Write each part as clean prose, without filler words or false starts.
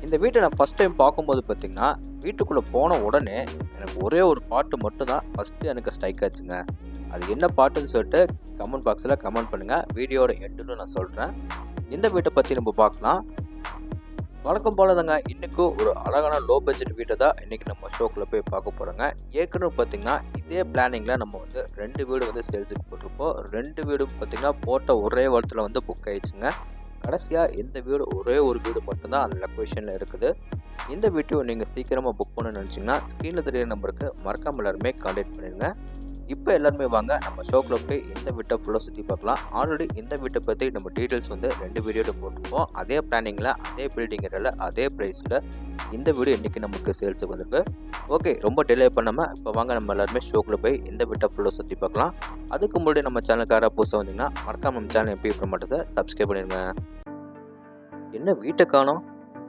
இந்த வீட்டை நான் ஃபஸ்ட் டைம் பார்க்கும்போது பார்த்தீங்கன்னா, வீட்டுக்குள்ளே போன உடனே எனக்கு ஒரே ஒரு பாட்டு மட்டும் தான் ஃபஸ்ட்டு எனக்கு ஸ்ட்ரைக் ஆச்சுங்க. அது என்ன பாட்டுன்னு சொல்லிட்டு கமெண்ட் பாக்ஸில் கமெண்ட் பண்ணுங்கள். வீடியோட எண்டுன்னு நான் சொல்கிறேன். இந்த வீட்டை பற்றி நம்ம பார்க்கலாம். வழக்கம் போல தாங்க இன்றைக்கும் ஒரு அழகான லோ பட்ஜெட் வீட்டை தான் இன்றைக்கி நம்ம ஷோக்குள்ளே போய் பார்க்க போகிறோங்க. ஏற்கனவே பார்த்திங்கன்னா இதே பிளானிங்கில் நம்ம வந்து 2 வீடு வந்து சேல்ஸுக்கு போட்டிருப்போம். 2 வீடு பார்த்திங்கன்னா போட்ட ஒரே வாரத்தில் வந்து புக் ஆயிடுச்சுங்க. கடைசியாக இந்த வீடு ஒரே ஒரு வீடு மட்டும்தான் அந்த லொக்கேஷனில் இருக்குது. இந்த வீட்டையும் நீங்கள் சீக்கிரமாக புக் பண்ணணும்னு நினச்சிங்கன்னா ஸ்க்ரீனில் தெரியிற நம்பருக்கு மறக்காமல் எல்லாருமே கான்டாக்ட் பண்ணிடுங்க. இப்போ எல்லாருமே வாங்க நம்ம ஷோக்குள்ள போய் இந்த வீட்டை ஃபுல்லாக சுற்றி பார்க்கலாம். ஆல்ரெடி இந்த வீட்டை பற்றி நம்ம டீட்டெயில்ஸ் வந்து 2 வீடியோவில் போட்டிருப்போம். அதே பிளானிங்கில் அதே பில்டிங் ஏரியாவில் அதே ப்ரைஸில் இந்த வீடு இன்றைக்கி நமக்கு சேல்ஸுக்கு வந்திருக்கு. ஓகே, ரொம்ப டிலே பண்ணாமல் இப்போ வாங்க நம்ம எல்லாருமே ஷோக்குள்ள போய் இந்த வீட்டை ஃபுல்லாக சுற்றி பார்க்கலாம். அதுக்கு முன்னாடி நம்ம சேனலுக்கார புதுசாக வந்தீங்கன்னா மறக்காம நம்ம சேனல் எப்படி பண்ண மாட்டேதை சப்ஸ்கிரைப் பண்ணிடுங்க. என்ன வீட்டை காணோம்?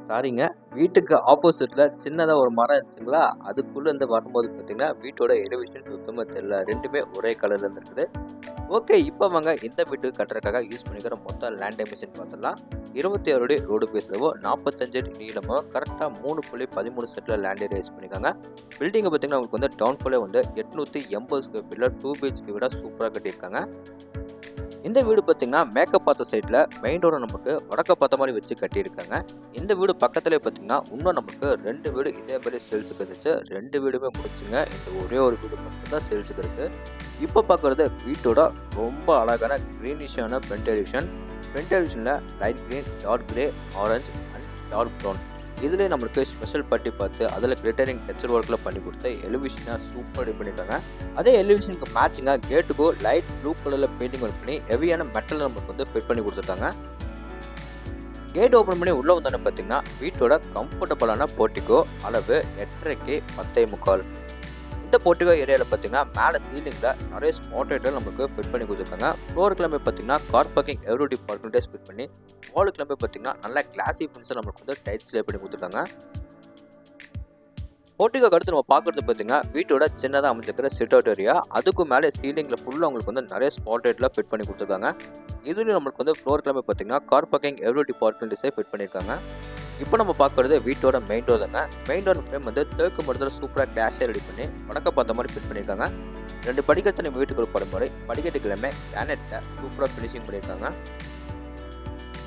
சாரிங்க, வீட்டுக்கு ஆப்போசிட்டில் சின்னதாக ஒரு மரம் இருந்துச்சுங்களா, அதுக்குள்ளேருந்து வரும்போது பார்த்தீங்கன்னா வீட்டோட எலிவேஷன் சுத்தமாக தெரியல. 2மே ஒரே கலரில் இருந்துருக்குது. ஓகே, இப்போ வாங்க இந்த வீட்டுக்கு கட்டுறதுக்காக யூஸ் பண்ணிக்கிற மொத்தம் லேண்ட் டைமென்ஷன் பார்த்துடலாம். 26 அடி ரோடு பேசுறவோ 45 அடி நீளமோ கரெக்டாக 3.13 சென்டில் லேண்ட் ஏரியா யூஸ் பண்ணிக்காங்க. பில்டிங்கை பார்த்தீங்கன்னா உங்களுக்கு வந்து டவுன் ஃபுல்லே வந்து 880 ஸ்கொயர் ஃபீட்டில் 2 BHK விட சூப்பராக கட்டியிருக்காங்க. இந்த வீடு பார்த்தீங்கன்னா மேக்கப் பார்த்த சைடில் மெயின் டோரை நமக்கு வடக்க பார்த்த மாதிரி வச்சு கட்டியிருக்காங்க. இந்த வீடு பக்கத்துலேயே பார்த்தீங்கன்னா இன்னும் நமக்கு 2 வீடு இதே மாதிரி சேல்ஸுக்கு இருந்துச்சு. 2 வீடுமே முடிச்சுங்க. இந்த ஒரே ஒரு வீடு மட்டும் தான் சேல்ஸுக்கு இருக்குது. இப்போ பார்க்குறது வீட்டோட ரொம்ப அழகான க்ரீனிஷான ஃப்ரண்ட் எலிவேஷன். ஃப்ரண்ட் எலிவேஷனில் light green, dark grey, orange and dark brown. இதுலேயே நம்மளுக்கு ஸ்பெஷல் பட்டி பார்த்து அதில் கிளிட்டரிங் டெக்ஸ்சர் ஒர்க்கில் பண்ணி கொடுத்து எலிவேஷனாக சூப்பர் ரெடி பண்ணியிருக்காங்க. அதே எலிவேஷனுக்கு மேட்சிங்காக கேட்டுக்கோ லைட் ப்ளூ கலரில் பெயிண்டிங் ஒர்க் பண்ணி ஹெவியான மெட்டல் நமக்கு வந்து ஃபிட் பண்ணி கொடுத்துருக்காங்க. கேட் ஓப்பன் பண்ணி உள்ளே வந்தோன்னு பார்த்தீங்கன்னா வீட்டோட கம்ஃபர்டபுளான போர்ட்டிகோ அளவு 8.5 10.25. இந்த போர்ட்டிகோ ஏரியாவில் பார்த்தீங்கன்னா மேலே சீலிங்கில் நிறைய ஸ்பாட்லைட்டில் நமக்கு ஃபிட் பண்ணி கொடுத்துருக்காங்க. ஃப்ளோருக்குலாமே பார்த்தீங்கன்னா car parking Eveready parking fit பண்ணி, வாலுக்குலாமே பார்த்தீங்கன்னா நல்லா கிளாசி ஃபினிஷில் நமக்கு வந்து டைல்ஸ் லே பண்ணி கொடுத்துருக்காங்க. போர்ட்டிகோக்கு அடுத்து நம்ம பார்க்குறது பார்த்தீங்கன்னா வீட்டோட சின்னதாக அமைச்சிருக்கிற சிட் அவுட் ஏரியா. அதுக்கு மேலே சீலிங்கில் ஃபுல்லாக உங்களுக்கு வந்து நிறைய ஸ்பாட்லைட்டில் ஃபிட் பண்ணி கொடுத்துருக்காங்க. இதுலேயும் நம்மளுக்கு வந்து ஃப்ளோருக்குலாமே பார்த்தீங்கன்னா car parking Eveready parking fit பண்ணியிருக்காங்க. இப்போ நம்ம பார்க்குறது வீட்டோட மெயின் டோர் தாங்க. மெயின் டோர் ஃப்ரேம் வந்து தேக்கு மரத்தில் சூப்பராக கிளாஷாக ரெடி பண்ணி வடக்க பார்த்த மாதிரி ஃபிட் பண்ணியிருக்காங்க. 2 படிக்கட்டு நம்ம வீட்டுக்குள்ள போகிற மாதிரி படிக்கட்டுக்கு எல்லாமே கிரானைட்டில் சூப்பராக ஃபினிஷிங் பண்ணியிருக்காங்க.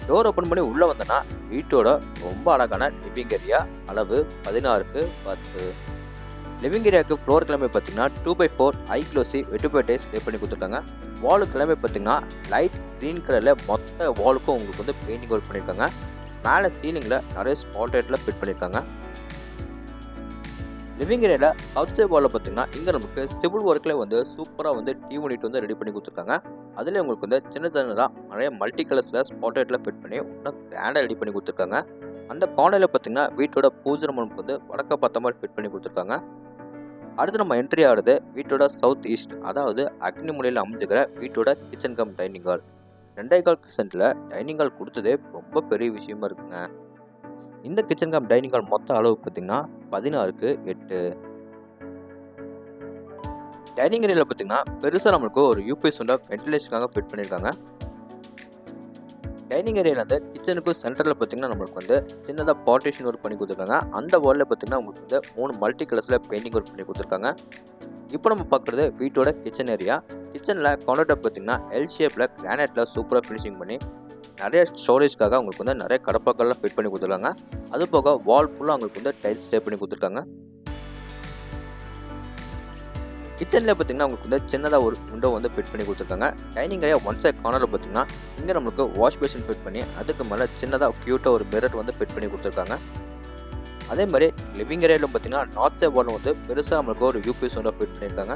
டோர் ஓப்பன் பண்ணி உள்ளே வந்தோன்னா வீட்டோட ரொம்ப அழகான லிவிங் ஏரியா அளவு 16க்கு 10. லிவிங் ஏரியாவுக்கு ஃப்ளோர் கிளம்பி பார்த்தீங்கன்னா 2x4 ஹை க்ளோசி வெட்டுபேட்டை ஸ்டே பண்ணி கொடுத்துருக்காங்க. வாலு கிளம்பி பார்த்தீங்கன்னா லைட் க்ரீன் கலரில் மொத்த வாலுக்கும் உங்களுக்கு வந்து பெயிண்டிங் ஒர்க் பண்ணியிருக்காங்க. மேலே சீலிங்கில் நிறைய ஸ்பாட்லைட்டில் ஃபிட் பண்ணியிருக்காங்க. லிவிங் ஏரியாவில் அவுட் சைட் வாலில் பார்த்தீங்கன்னா இங்கே நமக்கு சிவில் ஒர்க்கில் வந்து சூப்பராக வந்து டிவி யூனிட் வந்து ரெடி பண்ணி கொடுத்துருக்காங்க. அதில் உங்களுக்கு வந்து சின்ன சின்னதாக நிறைய மல்டி கலர்ஸில் ஸ்பாட்லைட்டில் ஃபிட் பண்ணி இன்னும் கிராண்டாக ரெடி பண்ணி கொடுத்துருக்காங்க. அந்த கார்னரில் பார்த்தீங்கன்னா வீட்டோட பூஜை ரூமுக்கு வந்து வடக்க பார்த்த மாதிரி ஃபிட் பண்ணி கொடுத்துருக்காங்க. அடுத்து நம்ம என்ட்ரி ஆகிறது வீட்டோட சவுத் ஈஸ்ட், அதாவது அக்னி மூலையில் அமைஞ்சுக்கிற வீட்டோட கிச்சன் கம் டைனிங் ஹால். 2.25 சென்டில் டைனிங் ஹால் கொடுத்ததே ரொம்ப பெரிய விஷயமா இருக்குங்க. இந்த கிச்சன் கம் டைனிங் ஹால் மொத்த அளவு பார்த்தீங்கன்னா 16க்கு 8. டைனிங் ஏரியாவில் பார்த்தீங்கன்னா பெருசாக நம்மளுக்கு ஒரு யூபிஎஸ் வந்து வென்டிலேஷனுக்காக ஃபிட் பண்ணியிருக்காங்க. டைனிங் ஏரியாவில் வந்து கிச்சனுக்கும் சென்டரில் பார்த்தீங்கன்னா நம்மளுக்கு வந்து சின்னதாக பார்ட்டிஷன் ஒர்க் பண்ணி கொடுத்துருக்காங்க. அந்த வாலில் பார்த்தீங்கன்னா உங்களுக்கு வந்து 3 மல்டி கலர்ஸில் பெயிண்டிங் ஒர்க் பண்ணி கொடுத்துருக்காங்க. இப்போ நம்ம பார்க்குறது வீட்டோட கிச்சன் ஏரியா. கிச்சனில் கவுண்டர் டாப் பார்த்தீங்கன்னா எல் ஷேப்பில் கிரானைட்டில் சூப்பராக ஃபினிஷிங் பண்ணி நிறைய ஸ்டோரேஜ்க்காக உங்களுக்கு வந்து நிறைய கடப்பாக்கள்லாம் ஃபிட் பண்ணி கொடுத்துருக்காங்க. அது போக வால் ஃபுல்லாக உங்களுக்கு வந்து டைல்ஸ் ஸ்டே பண்ணி கொடுத்துருக்காங்க. கிச்சனில் பார்த்தீங்கன்னா உங்களுக்கு வந்து சின்னதாக ஒரு விண்டோ வந்து ஃபிட் பண்ணி கொடுத்துருக்காங்க. டைனிங் ஏரியா ஒன் சைட் கார்னரில் பார்த்தீங்கன்னா இங்கே நம்மளுக்கு வாஷ் பேஷன் ஃபிட் பண்ணி அதுக்கு மேலே சின்னதாக க்யூட்டாக ஒரு மிரர் வந்து ஃபிட் பண்ணி கொடுத்துருக்காங்க. அதே மாதிரி லிவிங் ஏரியாவிலும் பார்த்தீங்கன்னா நார்த் சைட் வால் வந்து பெருசாக நம்மளுக்கு ஒரு யூபிஎஸ் வந்து ஃபிட் பண்ணியிருக்காங்க.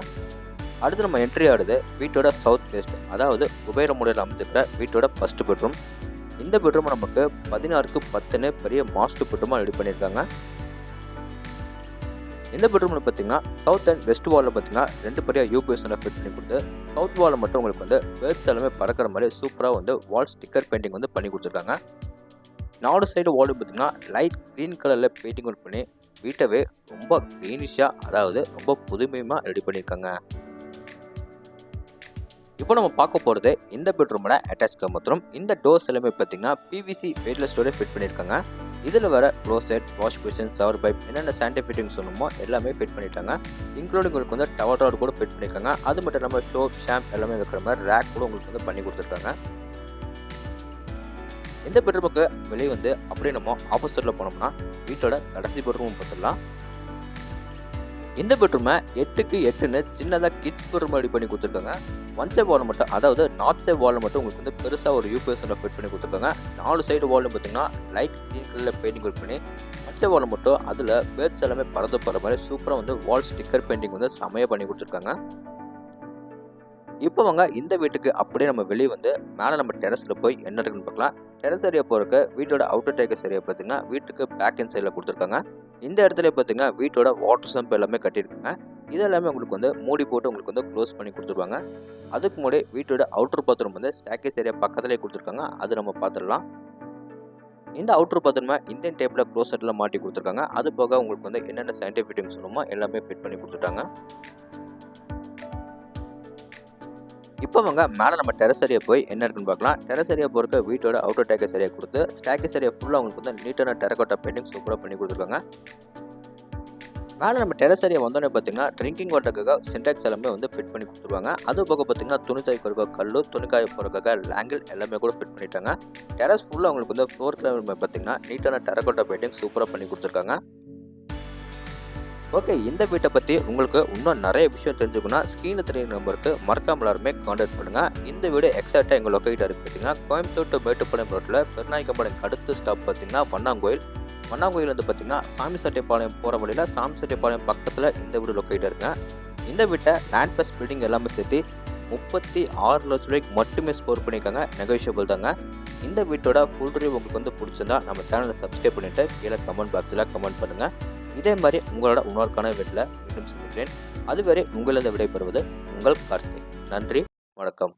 அடுத்து நம்ம என்ட்ரி ஆகுது வீட்டோட சவுத் வெஸ்ட், அதாவது குபேர முறையில் அமைச்சிருக்கிற வீட்டோட ஃபர்ஸ்ட் பெட்ரூம். இந்த பெட்ரூம் நமக்கு 16க்கு 10ன்னு பெரிய மாஸ்டர் பெட்ரூமாக ரெடி பண்ணியிருக்காங்க. இந்த பெட்ரூமில் பார்த்தீங்கன்னா சவுத் அண்ட் வெஸ்ட் வாலில் பார்த்தீங்கன்னா 2 பெரிய யூபிஎஸ் வந்து ஃபிட் பண்ணி கொடுத்து சவுத் வாலில் மட்டும் உங்களுக்கு வந்து பேர்ட்ஸ் எல்லாமே பறக்கிற மாதிரி சூப்பராக வந்து வால் ஸ்டிக்கர் பெயிண்டிங் வந்து பண்ணி கொடுத்துருக்காங்க. 4 சைடு வால் பார்த்தீங்கன்னா லைட் க்ரீன் கலரில் பெயிண்டிங் ஒர்க் பண்ணி வீட்டவே ரொம்ப க்ரீனிஷாக, அதாவது ரொம்ப புதுமையாக ரெடி பண்ணியிருக்காங்க. இப்போ நம்ம பார்க்க போகிறது இந்த பெட்ரூமோட அட்டாச் பாத்ரூம். இந்த டோர்ஸ் எல்லாமே பார்த்தீங்கன்னா பிவிசி வெயிட்லெஸ் டோரே ஃபிட் பண்ணியிருக்காங்க. இதில் வர closet, wash basin, shower pipe என்னென்ன சானிடரி ஃபிட்டிங் சொல்லணுமோ எல்லாமே ஃபிட் பண்ணிட்டாங்க. இன்க்ளூடிங் உங்களுக்கு வந்து டவர் ராட் கூட ஃபிட் பண்ணியிருக்காங்க. அது மட்டும் இல்லாமல் சோப், ஷாம்பு எல்லாமே வைக்கிற மாதிரி ரேக் கூட உங்களுக்கு வந்து பண்ணி கொடுத்துருக்காங்க. இந்த பெட்ரூமுக்கு வெளியே வந்து அப்படியே நம்ம ஆப்போசிட்டில் போனோம்னா வீட்டோட கடைசி பெட்ரூம் பார்த்துடலாம். இந்த பெட்ரூமை 8க்கு 8ன்னு சின்னதாக கிட்ஸ் பெட்ரூம் ரெடி பண்ணி கொடுத்துருக்காங்க. ஒன் சைட் வால் மட்டும், அதாவது நார்த் சைட் வாலில் மட்டும் உங்களுக்கு வந்து பெருசாக ஒரு யூபிஎஸ்ல ஃபிட் பண்ணி கொடுத்துருக்காங்க. 4 சைடு வாலும் பார்த்தீங்கன்னா லைட் க்ரீன் கலரில் பெயிண்டிங் ஒர்க் பண்ணி, ஒன் சைட் வால் மட்டும் அதில் பேர்ட்ஸ் எல்லாமே பறந்து போகிற மாதிரி சூப்பராக வந்து வால் ஸ்டிக்கர் பெயிண்டிங் வந்து செமையாக பண்ணி கொடுத்துருக்காங்க. இப்போ வாங்க இந்த வீட்டுக்கு அப்படியே நம்ம வெளியே வந்து மேலே நம்ம டெரஸில் போய் என்ன இருக்குன்னு பார்க்கலாம். டெரஸ் ஏரியா போகிறக்கு வீட்டோட அவுட்டர் டேக்கஸ் ஏரியா பார்த்தீங்கன்னா வீட்டுக்கு பேக் அண்ட் சைடில் கொடுத்துருக்காங்க. இந்த இடத்துல பார்த்தீங்கன்னா வீட்டோட வாட்டர் சம்ப் எல்லாமே கட்டியிருக்காங்க. இது எல்லாமே உங்களுக்கு வந்து மூடி போட்டு உங்களுக்கு வந்து க்ளோஸ் பண்ணி கொடுத்துருவாங்க. அதுக்கு முன்னாடி வீட்டோட அவுட்டர் பாத்ரூம் வந்து ஸ்டேக்கேஸ் ஏரியா பக்கத்துலேயே கொடுத்துருக்காங்க. அது நம்ம பார்த்துடலாம். இந்த அவுட்டர் பாத்ரூமை இந்தியன் டைப்பில் க்ளோசெட்டில் மாட்டி கொடுத்துருக்காங்க. அது போக உங்களுக்கு வந்து என்னென்ன சானிடரி ஃபிட்டிங் சொல்லணுமோ எல்லாமே ஃபிட் பண்ணி கொடுத்துட்டாங்க. இப்போ வாங்க மேலே நம்ம டெரஸ் ஏரியா போய் என்ன இருக்குன்னு பார்க்கலாம். டெரஸ் ஏரியா போகிறக்க வீட்டோட அவுட்டர் டேக்கஸ் ஏரியா கொடுத்து ஸ்டேக்கஸ் ஏரியா ஃபுல்லாக உங்களுக்கு வந்து நீட்டான டெரகோட்டா பெயிண்டிங் சூப்பராக பண்ணி கொடுத்துருக்காங்க. மேலே நம்ம டெரஸ் ஏரியா வந்தோடனே பார்த்தீங்கன்னா ட்ரிங்கிங் வாட்டருக்காக சின்டாக்ஸ் எல்லாமே வந்து ஃபிட் பண்ணி கொடுத்துருவாங்க. அது போக பார்த்தீங்கன்னா துணி துவைக்கிறதுக்காக கல், துணிக்காய போகிறதுக்காக லேங்கிள் எல்லாமே கூட ஃபிட் பண்ணிட்டாங்க. டெரஸ் ஃபுல்லாக உங்களுக்கு வந்து 4th லெவல் பார்த்தீங்கன்னா நீட்டான டெரகோட்டா பெயிண்டிங் சூப்பராக பண்ணி கொடுத்துருக்காங்க. ஓகே, இந்த வீட்டை பற்றி உங்களுக்கு இன்னும் நிறைய விஷயம் தெரிஞ்சுக்கணும்னா ஸ்க்ரீனில் தெரிய நம்பருக்கு மறக்காம எல்லாருமே கான்டாக்ட் பண்ணுங்கள். இந்த வீடு எக்ஸாக்டாக எங்கள் லொக்கேட்டாக இருக்குது பார்த்தீங்கன்னா கோயம்புத்தூர் டு மேட்டுப்பாளையம் ரோட்டில் பெருநாயக்கம்பாளையம் அடுத்த ஸ்டாப் பார்த்தீங்கன்னா வண்ணாங்கோயில். வண்ணாங்கோயில் வந்து பார்த்தீங்கன்னா சாமிசெட்டிப்பாளையம் போகிற வழியில் சாமிசெட்டிப்பாளையம் பக்கத்தில் இந்த வீடு லொக்கேட்டாக இருக்குங்க. இந்த வீட்டை லேண்ட் ப்ளஸ் பில்டிங் எல்லாமே சேர்த்து 36 லட்ச ரூபாய்க்கு மட்டுமே ஸ்கோர் பண்ணியிருக்காங்க. நெகோஷியபிள் தாங்க. இந்த வீட்டோட ஃபுல் ரிவ்யூ உங்களுக்கு வந்து பிடிச்சிருந்தா நம்ம சேனலை சப்ஸ்கிரைப் பண்ணிவிட்டு கீழே கமெண்ட் பாக்ஸில் கமெண்ட் பண்ணுங்கள். இதே மாதிரி உங்களோட இன்னொருக்கான வீட்டில் மீண்டும் சந்திக்கிறேன். அதுவரை உங்களிடம் விடைபெறுவது உங்கள் கார்த்திக். நன்றி, வணக்கம்.